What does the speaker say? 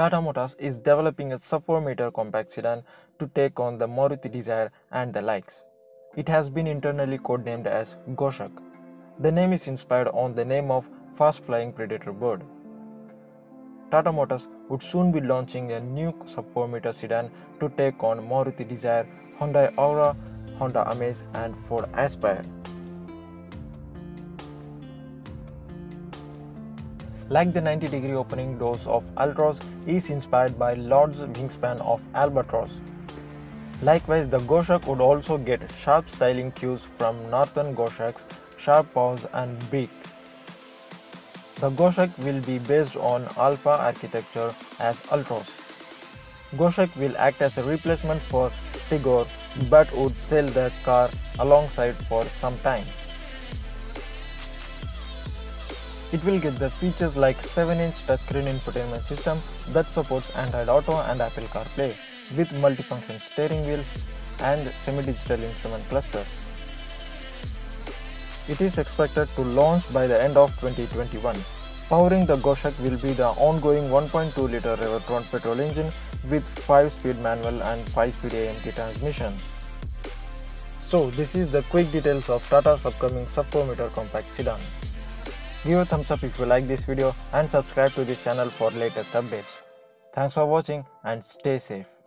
Tata Motors is developing a sub-4-meter compact sedan to take on the Maruti Dzire and the likes. It has been internally codenamed as GOSHAQ. The name is inspired on the name of fast-flying predator bird. Tata Motors would soon be launching a new sub-4-meter sedan to take on Maruti Dzire, Hyundai Aura, Honda Amaze and Ford Aspire. Like the 90-degree opening doors of Altroz is inspired by large wingspan of Albatross. Likewise, the GOSHAQ would also get sharp styling cues from Northern GOSHAQ's sharp paws and beak. The GOSHAQ will be based on Alpha architecture as Altroz. GOSHAQ will act as a replacement for Tigor but would sell the car alongside for some time. It will get the features like 7-inch touchscreen infotainment system that supports Android Auto and Apple CarPlay with multifunction steering wheel and semi-digital instrument cluster. It is expected to launch by the end of 2021. Powering the GOSHAQ will be the ongoing 1.2-liter Revertron petrol engine with 5-speed manual and 5-speed AMT transmission. So this is the quick details of Tata's upcoming sub-4-meter compact sedan. Give a thumbs up if you like this video and subscribe to this channel for latest updates. Thanks for watching and stay safe.